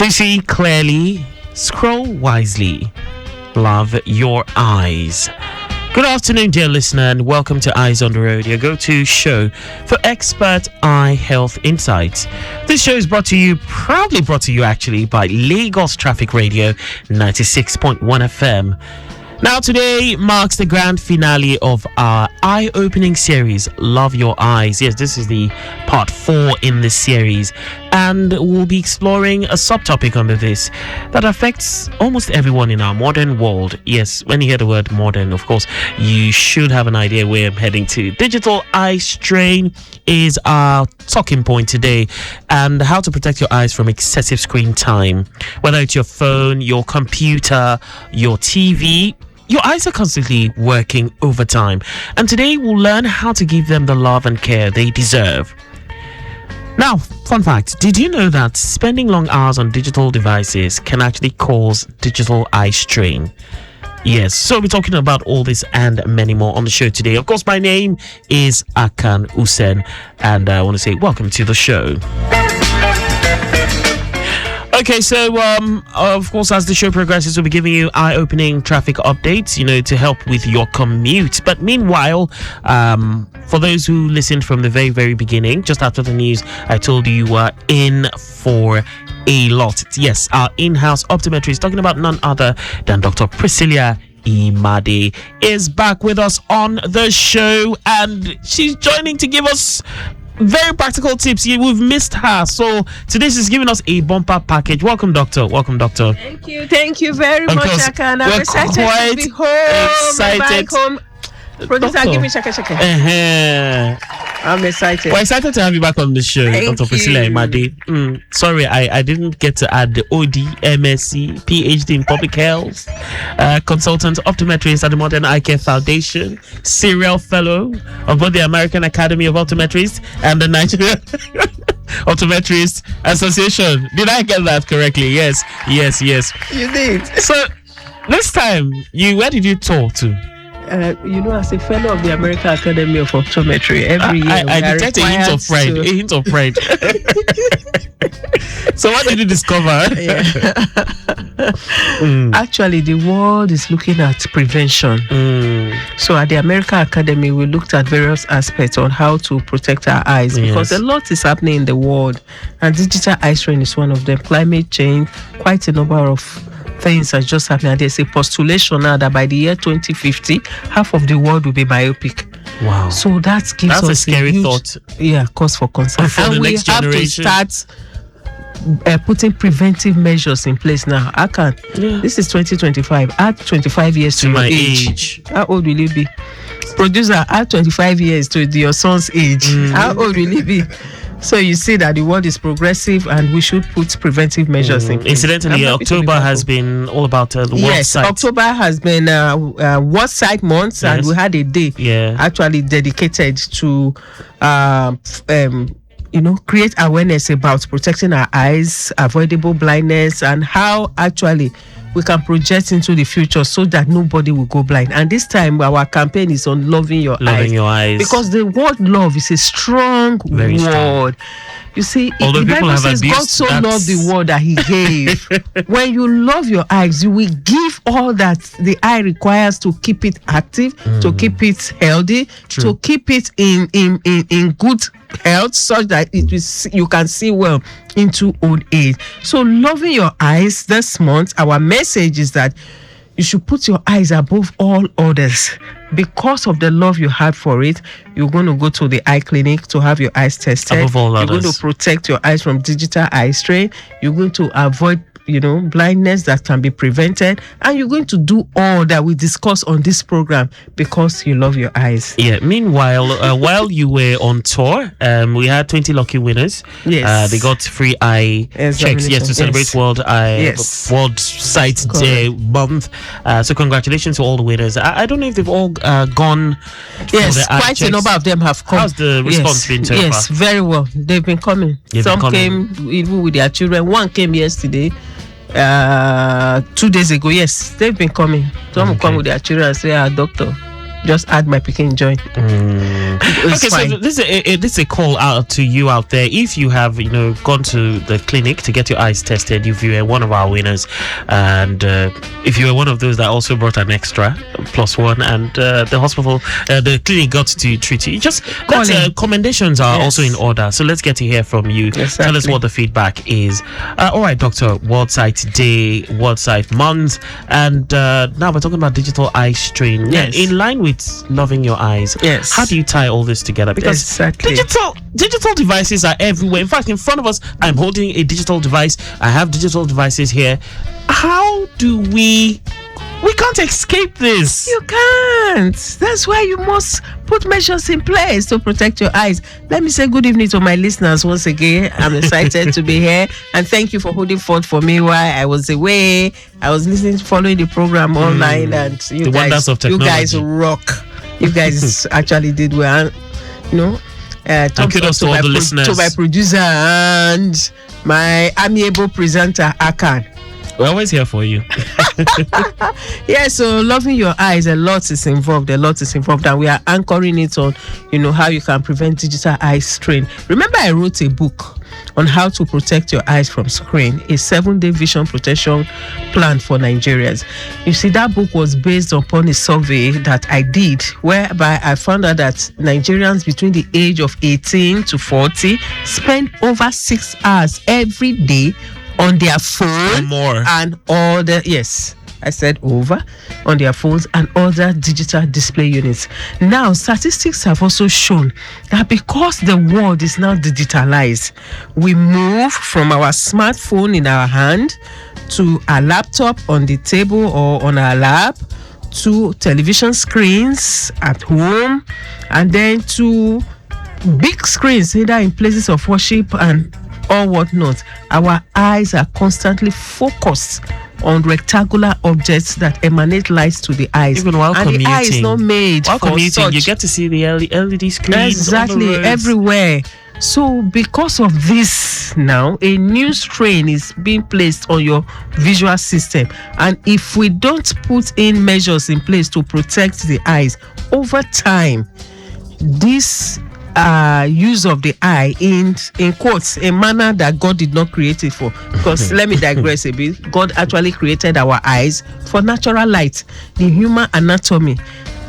See clearly, scroll wisely, love your eyes. Good afternoon, dear listener, and welcome to Eyes on the Road, your go-to show for expert eye health insights. This show is proudly brought to you actually by Lagos Traffic Radio 96.1 FM. Now, today marks the grand finale of our eye-opening series, Love Your Eyes. Yes, this is the part 4 in this series, and we'll be exploring a subtopic under this that affects almost everyone in our modern world. Yes, when you hear the word modern, of course, you should have an idea where I'm heading to. Digital eye strain is our talking point today, and how to protect your eyes from excessive screen time. Whether it's your phone, your computer, your TV, your eyes are constantly working overtime, and today we'll learn how to give them the love and care they deserve. Now, fun fact, did you know that spending long hours on digital devices can actually cause digital eye strain? Yes, so we're talking about all this and many more on the show today. Of course, my name is Akan Hussein, and I want to say welcome to the show. Okay, so of course, as the show progresses, we'll be giving you eye-opening traffic updates, to help with your commute. But meanwhile, for those who listened from the very, very beginning, just after the news, I told you you were in for a lot. Yes, our in-house optometrist, talking about none other than Dr. Priscilla Imade, is back with us on the show, and she's joining to give us very practical tips. We've missed her, so today she's giving us a bumper package. Welcome, doctor. Thank you very much, Akan. I'm excited to be home. Back home. Producer, give me shaka. I'm excited. We're excited to have you back on the show, Dr. Priscilla Imade. Sorry, I didn't get to add the OD, MSc, PhD in public health, consultant optometrist at the Modern Eye Care Foundation, serial fellow of both the American Academy of Optometrists and the Nigerian Optometrist Association. Did I get that correctly? Yes. You did. So this time, where did you talk to? As a fellow of the American Academy of Optometry, every year I detect a hint of pride. So what did you discover? Actually, the world is looking at prevention. So at the American Academy, we looked at various aspects on how to protect our eyes, because a lot is happening in the world, and digital eye strain is one of them. Climate change, quite a number of things are just happening, and there's a postulation now that by the year 2050, half of the world will be myopic. Wow! So that's us a scary thought. Yeah, cause for concern. For the next generation, have to start putting preventive measures in place now. I can't. This is 2025. Add 25 years to my your age. How old will you be? Producer, add 25 years to your son's age. How old will you be? So you see that the world is progressive, and we should put preventive measures in place. Incidentally, October has been all about the World Sight. October has been World Sight Month, and we had a day actually dedicated to create awareness about protecting our eyes, avoidable blindness, and how actually we can project into the future so that nobody will go blind. And this time our campaign is on loving your eyes, because the word love is a strong word. You see, the Bible says God so loved the world that he gave. When you love your eyes, you will give all that the eye requires to keep it active, to keep it healthy, to keep it in good health, such that you can see well into old age. So loving your eyes this month, our message is that you should put your eyes above all others. Because of the love you have for it, you're going to go to the eye clinic to have your eyes tested. Above all others. You're going to protect your eyes from digital eye strain. You're going to avoid blindness that can be prevented, and you're going to do all that we discuss on this program because you love your eyes. Meanwhile, while you were on tour, we had 20 lucky winners. They got free eye checks to celebrate World Sight Day month. So congratulations to all the winners. I don't know if they've all gone. Yes, quite a number of them have come. How's the response been so far? Yes, very well. They've been coming. Some came even with their children. One came yesterday. 2 days ago. Yes, they've been coming. Some come with their children and say, doctor, just add my Peking join. Okay, fine. so this is a call out to you out there. If you have gone to the clinic to get your eyes tested, if you are one of our winners, and if you are one of those that also brought an extra +1, and the hospital, the clinic got to treat you, just commendations are also in order. So let's get to hear from you. Exactly. Tell us what the feedback is. All right, Doctor. World Sight Day, World Sight Month, and now we're talking about digital eye strain. Yes. In line with loving your eyes. Yes. How do you tie all this together? Because Exactly. digital devices are everywhere. In fact, in front of us, I'm holding a digital device. I have digital devices here. How do we can't escape this. You can't. That's why you must put measures in place to protect your eyes. Let me say good evening to my listeners once again. I'm excited to be here, and thank you for holding forth for me while I was away. I was following the program online, and you guys rock. You guys actually did well. And kudos to all the listeners, to my producer and my amiable presenter Akan. We're always here for you. Yeah, so loving your eyes, a lot is involved, and we are anchoring it on, how you can prevent digital eye strain. Remember, I wrote a book on how to protect your eyes from screen, a 7-day vision protection plan for Nigerians. You see, that book was based upon a survey that I did, whereby I found out that Nigerians between the age of 18 to 40 spend over 6 hours every day on their phone and other, yes, I said over, on their phones and other digital display units. Now, statistics have also shown that because the world is now digitalized, we move from our smartphone in our hand to a laptop on the table or on our lap, to television screens at home, and then to big screens, either in places of worship and or whatnot. Our eyes are constantly focused on rectangular objects that emanate light to the eyes. Even while commuting. The eye is not made while for commuting, such. You get to see the LED screens. Exactly, everywhere. So because of this now, a new strain is being placed on your visual system. And if we don't put in measures in place to protect the eyes, over time, this use of the eye in quotes, a manner that God did not create it for. Because let me digress a bit. God actually created our eyes for natural light. The human anatomy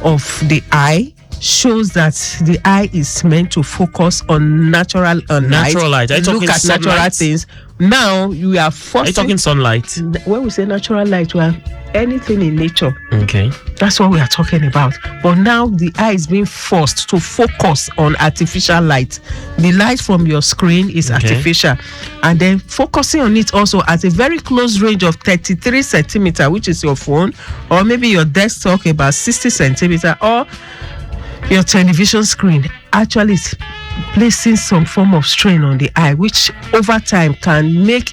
of the eye shows that the eye is meant to focus on natural light. Look at natural things. Now you are forcing. Are you talking sunlight? When we say natural light, we are anything in nature. Okay. That's what we are talking about. But now the eye is being forced to focus on artificial light. The light from your screen is artificial. And then focusing on it also at a very close range of 33 centimeter, which is your phone, or maybe your desktop about 60 centimeter, or your television screen, actually is placing some form of strain on the eye, which over time can make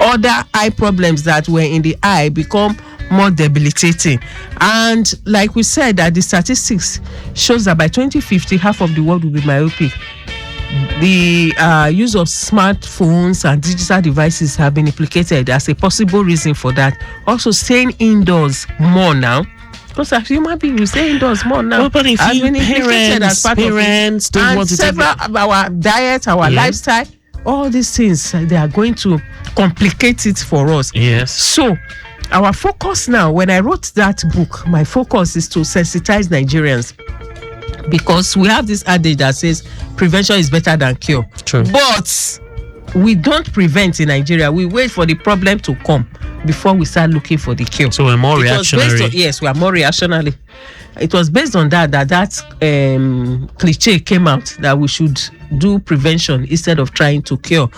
other eye problems that were in the eye become more debilitating. And like we said, that the statistics shows that by 2050, half of the world will be myopic. The use of smartphones and digital devices have been implicated as a possible reason for that. Also, staying indoors more now. Because as human beings, we stay indoors more now. But if you parents don't want to several of our diet, our lifestyle, all these things, they are going to complicate it for us. Yes. So, our focus now, when I wrote that book, my focus is to sensitize Nigerians. Because we have this adage that says prevention is better than cure. True. But we don't prevent in Nigeria. We wait for the problem to come before we start looking for the cure. So we're more reactionary. Yes, we are more reactionary. It was based on that cliche came out that we should do prevention instead of trying to cure.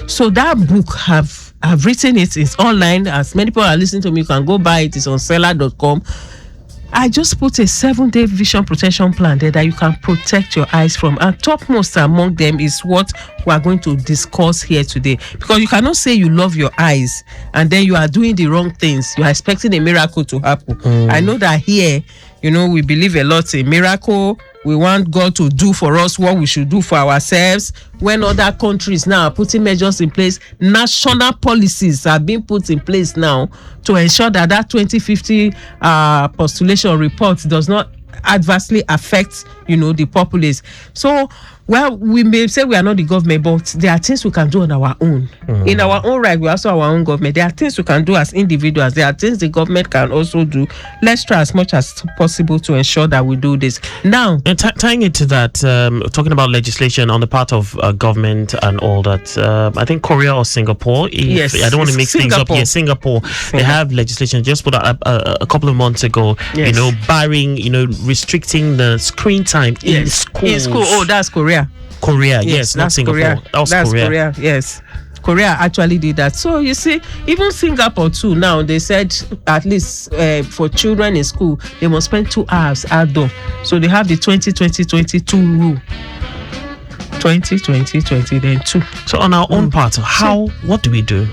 So that book I've written it. It's online. As many people are listening to me, you can go buy it. It's on seller.com. I just put a 7-day vision protection plan there that you can protect your eyes from. And topmost among them is what we are going to discuss here today. Because you cannot say you love your eyes and then you are doing the wrong things. You are expecting a miracle to happen. I know that here, we believe a lot in miracle. we want God to do for us what we should do for ourselves. When other countries now are putting measures in place, national policies are being put in place now to ensure that 2050 postulation report does not adversely affect the populace. So we may say we are not the government, but there are things we can do on our own. In our own right, we are also our own government. There are things we can do as individuals. There are things the government can also do. Let's try as much as possible to ensure that we do this. Now, and tying it to that, talking about legislation on the part of government and all that, I think Korea or Singapore, yes, I don't want to mix things up here. Singapore, they have legislation just put out a couple of months ago, yes, barring, restricting the screen time in schools. In school, oh, that's Korea. Yes, not Singapore. Korea. That's Korea. Yes. Korea actually did that. So you see, even Singapore too, now they said at least for children in school, they must spend 2 hours outdoor. So they have the 20-20-22 rule. 20-20-20, then 2. So on our own part, what do we do?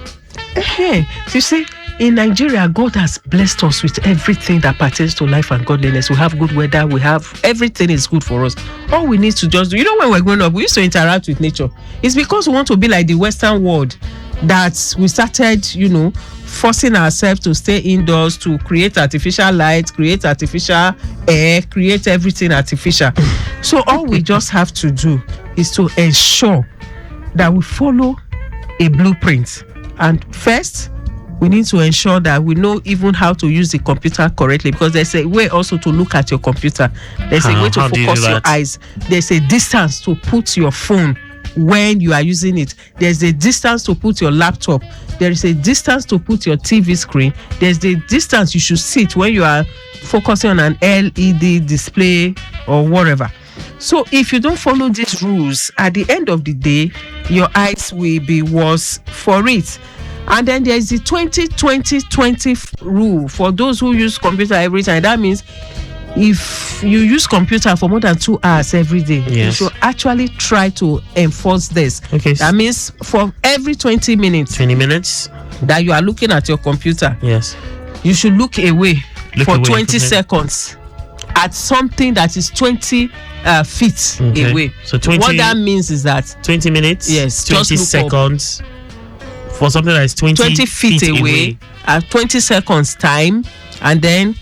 You see, in Nigeria, God has blessed us with everything that pertains to life and godliness. We have good weather. We have everything is good for us. All we need to just do, when we're growing up, we used to interact with nature. It's because we want to be like the Western world that we started, forcing ourselves to stay indoors, to create artificial light, create artificial air, create everything artificial. So all we just have to do is to ensure that we follow a blueprint. And first, we need to ensure that we know even how to use the computer correctly, because there's a way also to look at your computer. There's a way to focus your eyes. There's a distance to put your phone when you are using it. There's a distance to put your laptop. There is a distance to put your TV screen. There's the distance you should sit when you are focusing on an LED display or whatever. So if you don't follow these rules, at the end of the day, your eyes will be worse for it. And then there is the 20-20-20 rule for those who use computer every time. That means if you use computer for more than 2 hours every day, yes, you should actually try to enforce this. Okay. That means for every 20 minutes that you are looking at your computer, yes, you should look away for 20 seconds at something that is 20 feet away. So 20, what that means is that 20 minutes, yes, 20 seconds for something that is 20 feet away at 20 seconds time, and then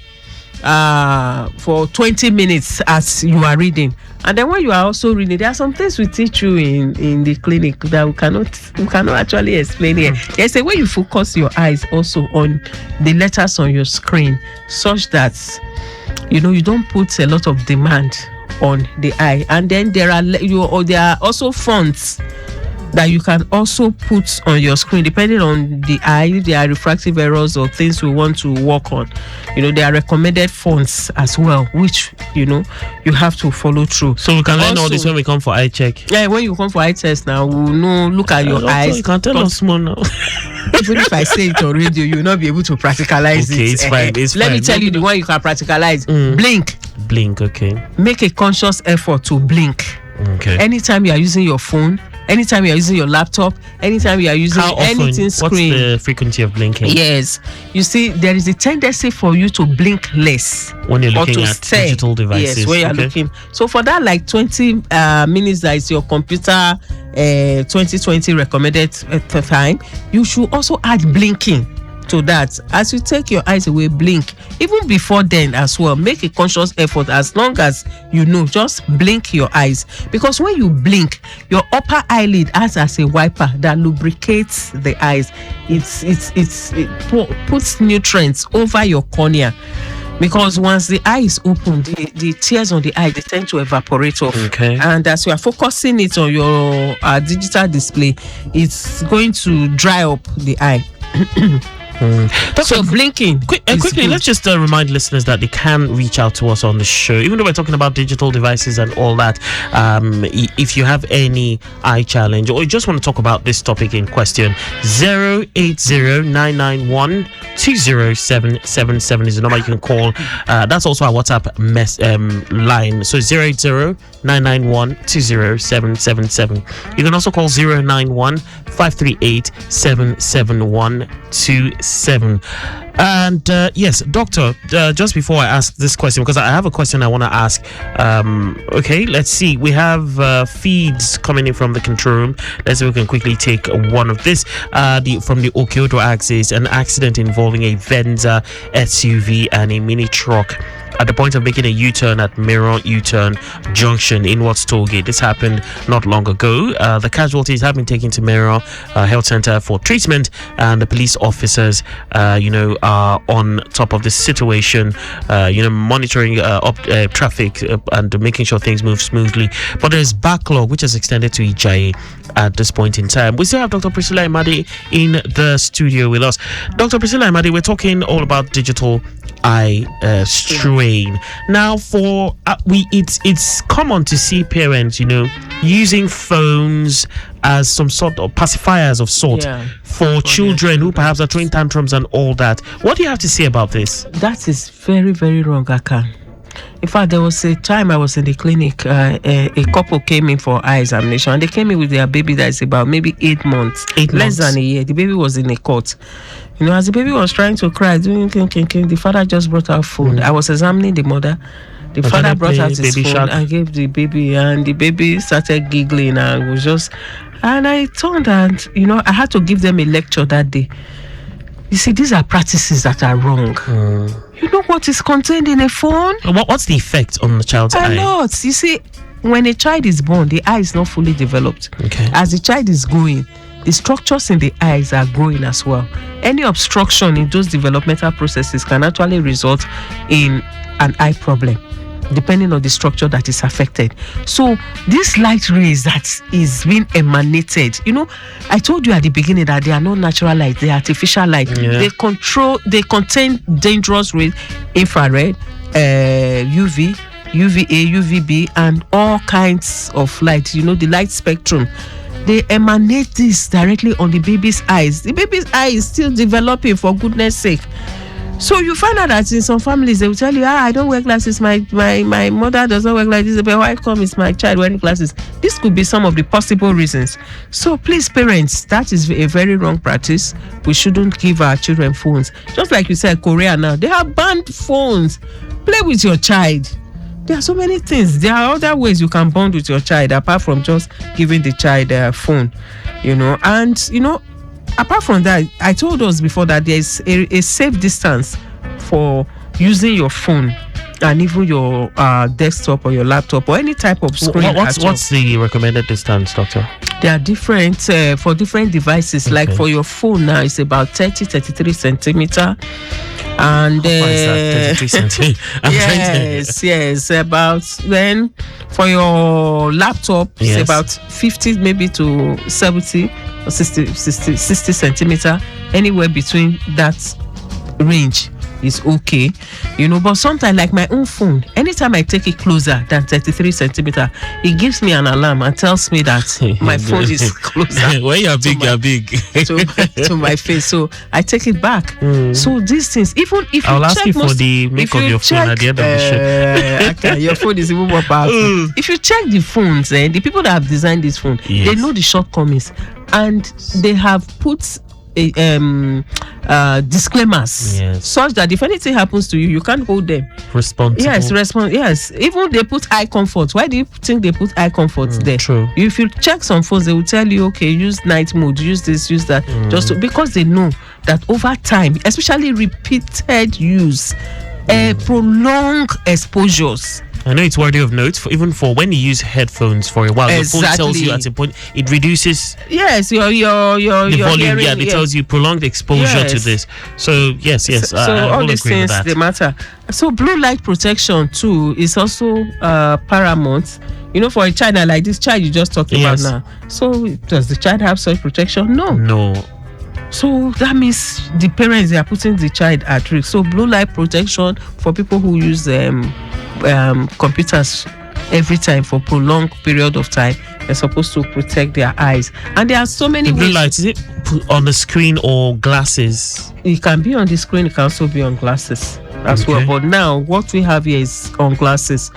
for 20 minutes as you are reading. And then when you are also reading, there are some things we teach you in the clinic that we cannot actually explain here. There's a way you focus your eyes also on the letters on your screen, such that you don't put a lot of demand on the eye. And then there are also fonts that you can also put on your screen, depending on the eye. If there are refractive errors or things we want to work on, there are recommended fonts as well, which you have to follow through. So we can learn all this when we come for eye check. Yeah, when you come for eye test now, we'll know. Look at your eyes. You can tell us more now. Even if I say it on radio, you will not be able to practicalize it. Okay, it's fine. Let me tell you the one you can practicalize. Blink. Okay. Make a conscious effort to blink. Okay. Anytime you are using your phone, anytime you are using your laptop, anytime you are using anything screen. What's the frequency of blinking? Yes. You see, there is a tendency for you to blink less when you're looking at digital devices. Yes, when you're looking. So for that, like 20 minutes that is your computer 20-20 recommended time, you should also add blinking to that. As you take your eyes away, blink. Even before then as well, make a conscious effort. As long as just blink your eyes, because when you blink, your upper eyelid acts as a wiper that lubricates the eyes. It puts nutrients over your cornea, because once the eye is open, the tears on the eye, they tend to evaporate off. Okay. And as you are focusing it on your digital display, it's going to dry up the eye. So blinking quickly, let's just remind listeners that they can reach out to us on the show, even though we're talking about digital devices and all that. If you have any eye challenge, or you just want to talk about this topic in question, 080-991-20777 is the number you can call. That's also our WhatsApp line. So 080-991-20777. You can also call 091-538-77127. 09160005937. And yes, doctor, just before I ask this question, because I have a question I want to ask. Okay, let's see. We have feeds coming in from the control room. Let's see if we can quickly take one of this. From the Okyoto axis, an accident involving a Venza SUV and a mini truck at the point of making a U-turn at Mirror U-turn junction in Watts Tollgate. This happened not long ago. The casualties have been taken to Mirror Health Center for treatment, and the police officers, are on top of the situation, monitoring traffic and making sure things move smoothly. But there's backlog which has extended to Ijaye at this point in time. We still have Dr. Priscilla Imade in the studio with us. Dr. Priscilla Imade, we're talking all about digital eye strain. Now, for it's common to see parents, using phones as some sort of pacifiers of sort for children who perhaps are throwing tantrums and all that. What do you have to say about this? That is very, very wrong, Aka. In fact, there was a time I was in the clinic. A couple came in for eye examination, and they came in with their baby that is about maybe 8 months, less than a year. The baby was in a cot. As the baby was trying to cry, the father just brought out food. I was examining the mother. The father brought out his phone and gave the baby, and the baby started giggling and was just. And I told that, I had to give them a lecture that day. You see, these are practices that are wrong. You know what is contained in a phone? What's the effect on the child's eye? A lot. You see, when a child is born, the eye is not fully developed. Okay. As the child is growing, the structures in the eyes are growing as well. Any obstruction in those developmental processes can actually result in an eye problem, depending on the structure that is affected. So this light rays that is being emanated, I told you at the beginning that they are not natural light, they are artificial light. They contain dangerous rays, infrared, UV, UVA, UVB, and all kinds of light, the light spectrum. They emanate this directly on the baby's eyes. The baby's eye is still developing, for goodness sake. So you find out that in some families they will tell you, I don't wear glasses, my mother does not wear glasses, but why come is my child wearing glasses? This could be some of the possible reasons. So please, parents, that is a very wrong practice. We shouldn't give our children phones. Just like you said, Korea now, they have banned phones. Play with your child. There are so many things. There are other ways you can bond with your child apart from just giving the child a phone, and apart from that, I told us before that there is a safe distance for using your phone and even your desktop or your laptop or any type of screen. What's the recommended distance, doctor? There are different for different devices. Okay. Like for your phone now, it's about 33 centimeter. And how far is that? 33 centimeters. yes, about then for your laptop, it's about 50 maybe to 70 or 60 centimeter, anywhere between that range is okay, but sometimes, like my own phone, anytime I take it closer than 33 centimeter, it gives me an alarm and tells me that my phone is closer. When you're big, you're big to my face, so I take it back. So these things, even if I'll ask you for the make of your phone at the end of the show. Your phone is even more powerful. If you check the phones, the people that have designed this phone, they know the shortcomings, and they have put disclaimers such that if anything happens to you, you can't hold them responsible. Yes, even they put eye comfort. Why do you think they put eye comfort there? True. If you check some phones, they will tell you, okay, use night mode, use this, use that, because they know that over time, especially repeated use, prolonged exposures. I know it's worthy of note, even for when you use headphones for a while. The phone tells you at a point it reduces. Yes, your the volume. hearing, It tells you prolonged exposure to this. So yes. So all these things they matter. So blue light protection too is also paramount. For a child like this child you just talked about now. So does the child have such protection? No. So that means the parents, they are putting the child at risk. So blue light protection for people who use computers every time for prolonged period of time, they're supposed to protect their eyes. And there are so many ways. Blue light, is it on the screen or glasses? It can be on the screen, it can also be on glasses as well. But now what we have here is on glasses.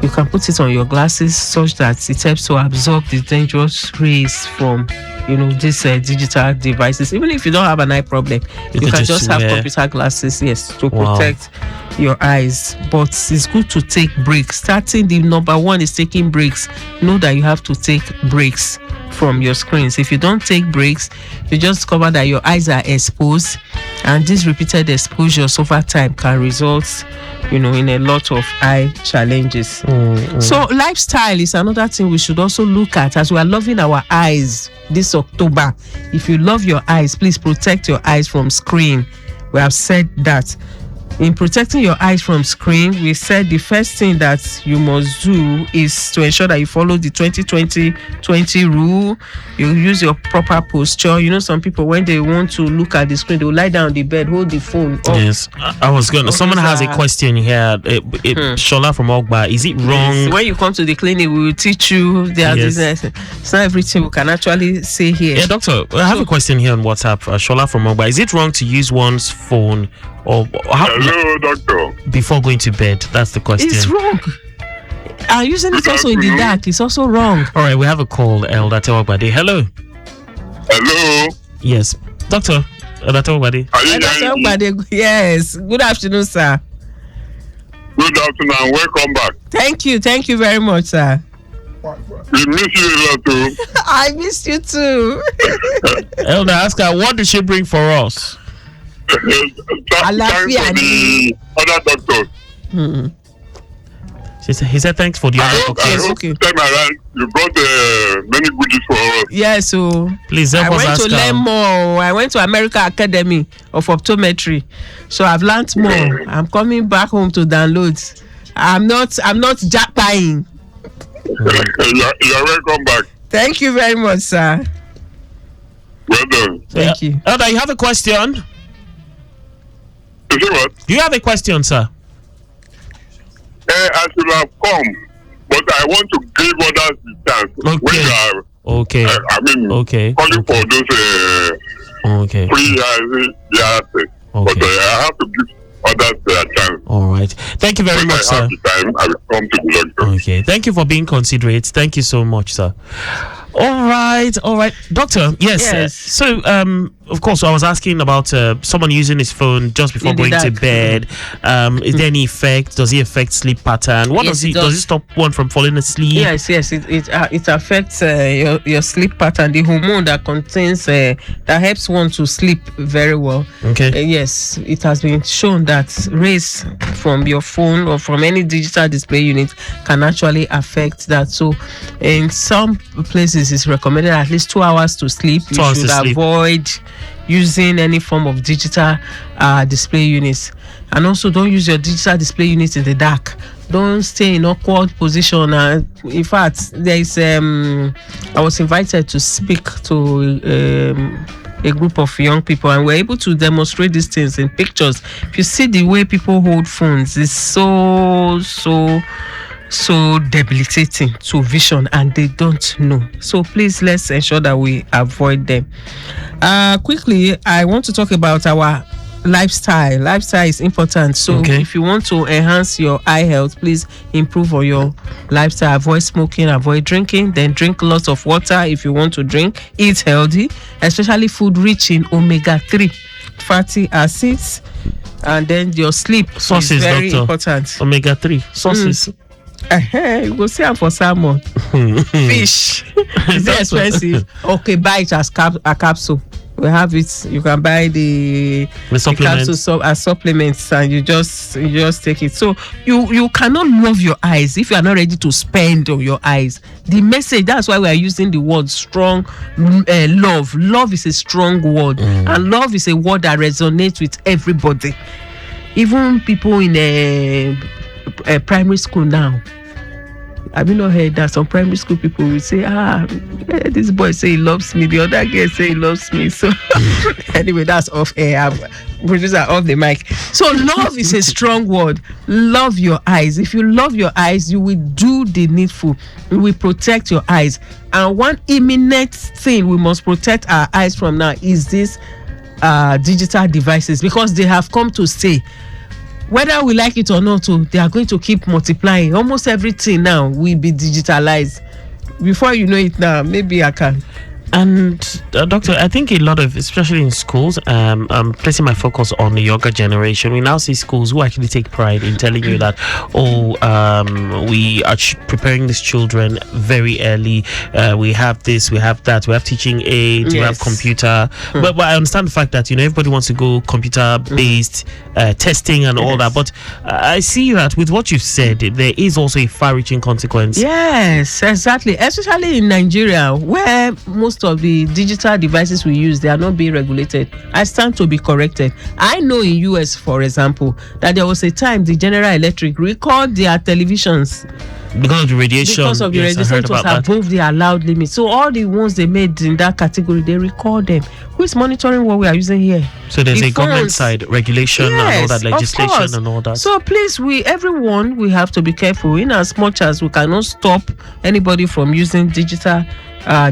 You can put it on your glasses such that it helps to absorb the dangerous rays from these digital devices. Even if you don't have an eye problem, you can just have computer glasses, yes, to protect your eyes. But it's good to take breaks. The number one is taking breaks. Know that you have to take breaks from your screens. If you don't take breaks, you just discover that your eyes are exposed, and these repeated exposures over time can result in a lot of eye challenges. So lifestyle is another thing we should also look at as we are loving our eyes this October. If you love your eyes, please protect your eyes from screen. We have said that. In protecting your eyes from screen, we said the first thing that you must do is to ensure that you follow the 20-20-20 rule. You use your proper posture. Some people, when they want to look at the screen, they will lie down on the bed, hold the phone up. Yes, I was going to. Someone has a question here. Shola from Ogba, is it wrong? Yes. When you come to the clinic, we will teach you. It's not everything we can actually say here. Yeah, doctor, I have a question here on WhatsApp. Shola from Ogba, is it wrong to use one's phone hello, doctor, before going to bed? That's the question. It's wrong. Using it also in the dark is also wrong. All right, we have a call, Elder Tewabade. Hello. Yes, Doctor Elder Tewabade. Yes. Good afternoon, sir. Good afternoon. Welcome back. Thank you very much, sir. We miss you a lot too. I missed you too. Elder, ask her, what did she bring for us? Thanks to the other doctors. He said thanks for the other doctors. Okay. Time around, you brought many goodies for us. Yes, so please help us. I went to learn more. I went to American Academy of Optometry, so I've learned more. I'm coming back home to download. I'm not jackpying. You're welcome back. Thank you very much, sir. Well done. Thank you. Elder, you have a question? You see what? Do you have a question, sir? I should have come, but I want to give others the chance. Okay. When you are, okay. Calling for those free but I have to give others their chance. All right. Thank you very much, sir. I have the time, I will come to the doctor. Okay. Thank you for being considerate. Thank you so much, sir. All right, doctor. Yes. So, of course, I was asking about someone using his phone just before going to bed. Is there any effect? Does it affect sleep pattern? What does it stop one from falling asleep? Yes. It affects your sleep pattern. The hormone that contains that helps one to sleep very well. Okay. Yes, it has been shown that rays from your phone or from any digital display unit can actually affect that. So, in some places, it's recommended at least 2 hours to sleep. You should avoid using any form of digital display units, and also don't use your digital display units in the dark. Don't stay in awkward position. In fact, there is I was invited to speak to a group of young people, and we're able to demonstrate these things in pictures. If you see the way people hold phones, it's so debilitating to vision, and they don't know. So please, let's ensure that we avoid them. Quickly, I want to talk about our lifestyle. Lifestyle is important. So if you want to enhance your eye health, please improve on your lifestyle. Avoid smoking, avoid drinking, then drink lots of water if you want to drink. Eat healthy, especially food rich in omega-3 fatty acids, and then your sleep is very important. Omega-3 sauces. You go see them for salmon. Fish. It's expensive. Okay, buy it as a capsule. We have it. You can buy the capsules as supplements, and you just take it. So you cannot love your eyes if you are not ready to spend on your eyes. The message, that's why we are using the word strong love. Love is a strong word, and love is a word that resonates with everybody. Even people in a primary school now. Have you not heard that some primary school people will say, this boy say he loves me, the other girl say he loves me. So anyway, that's off air. Producer off the mic. So love is a strong word. Love your eyes. If you love your eyes, you will do the needful. You will protect your eyes. And one imminent thing we must protect our eyes from now is these digital devices, because they have come to stay. Whether we like it or not, they are going to keep multiplying. Almost everything now will be digitalized. Before you know it now, maybe I can And doctor, I think a lot of, especially in schools, I'm placing my focus on the younger generation. We now see schools who actually take pride in telling you that, we are preparing these children very early. We have this, we have that, we have teaching aids, we have computer. But I understand the fact that everybody wants to go computer based testing and all that. But I see that with what you've said, there is also a far-reaching consequence. Yes, exactly. Especially in Nigeria, where most of the digital devices we use, they are not being regulated. I stand to be corrected. I know in US, for example, that there was a time the General Electric recalled their televisions because of the radiation. Because of the radiation, it was above the allowed limit. So all the ones they made in that category, they record them. Who is monitoring what we are using here? So there's a government side regulation and all that legislation and all that. So please, everyone, we have to be careful in as much as we cannot stop anybody from using digital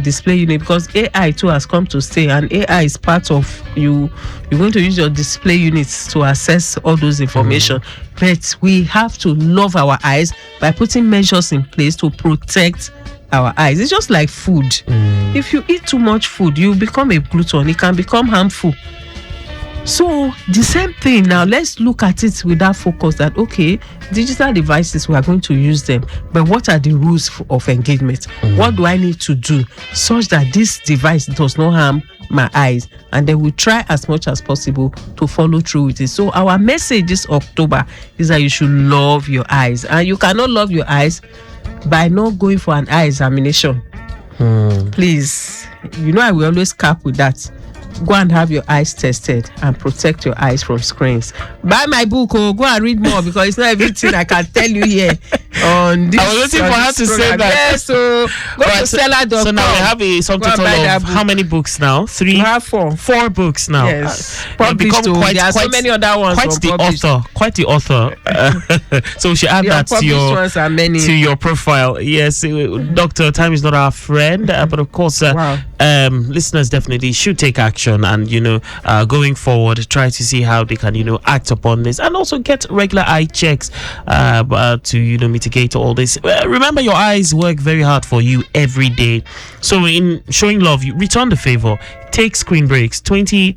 display unit, because AI too has come to stay, and AI is part of you're going to use your display units to access all those information. But we have to love our eyes by putting measures in place to protect our eyes. It's just like food. If you eat too much food, you become a glutton. It can become harmful. So the same thing now, let's look at it with that focus that, okay, digital devices, we are going to use them, but what are the rules of engagement? What do I need to do such that this device does not harm my eyes? And then we try as much as possible to follow through with it. So our message this October is that you should love your eyes, and you cannot love your eyes by not going for an eye examination. Please, I will always cap with that. Go and have your eyes tested and protect your eyes from screens. Buy my book, go and read more, because it's not everything I can tell you here on this. I was waiting for her to say that. Yes, so go to seller.com. So now we have a sum total of how many books now? 3? We have 4. 4 books now. Yes. There are so many other ones. Quite the author. So we should add that to your profile. Yes, Doctor, time is not our friend, but of course, listeners definitely should take action and going forward, try to see how they can act upon this, and also get regular eye checks to mitigate all this. Remember, your eyes work very hard for you every day, so in showing love, you return the favor. Take screen breaks, 20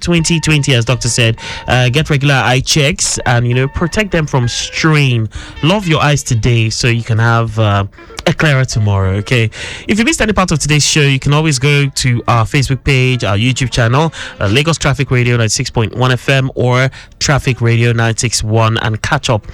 as doctor said. Get regular eye checks and protect them from strain. Love your eyes today so you can have a clearer tomorrow. Okay, if you missed any part of today's show, you can always go to our Facebook page, our YouTube channel, Lagos Traffic Radio 96.1 FM or Traffic Radio 961, and catch up.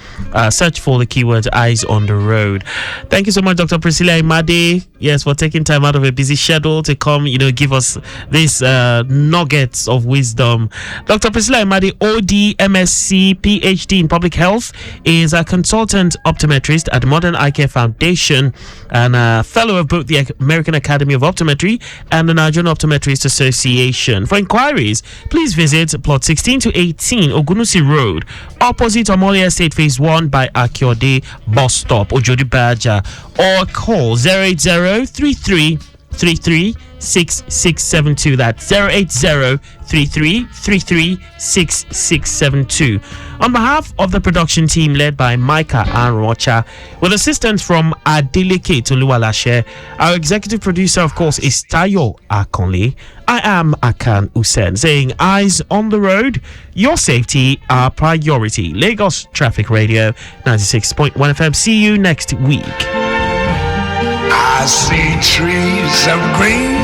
Search for the keywords Eyes on the Road. Thank you so much, Dr. Priscilla Imade, for taking time out of a busy schedule to come give us this nuggets of wisdom. Dr. Priscilla Imade, OD, MSc, PhD in Public Health, is a consultant optometrist at the Modern Eye Care Foundation and a fellow of both the American Academy of Optometry and the Nigerian Optometrist Association. For inquiries, please visit plot 16 to 18 Ogunusi Road, opposite Omole Estate Phase 1 by Akiode Bus Stop, Ojodi Baja, or call 08033336672. That's 08033336672. On behalf of the production team led by Micah Anrocha, with assistance from Adeleke Toluwalashe, our executive producer, of course, is Tayo Akonle. I am Akan Usen, saying eyes on the road, your safety our priority. Lagos Traffic Radio 96.1 FM. See you next week. I see trees of green,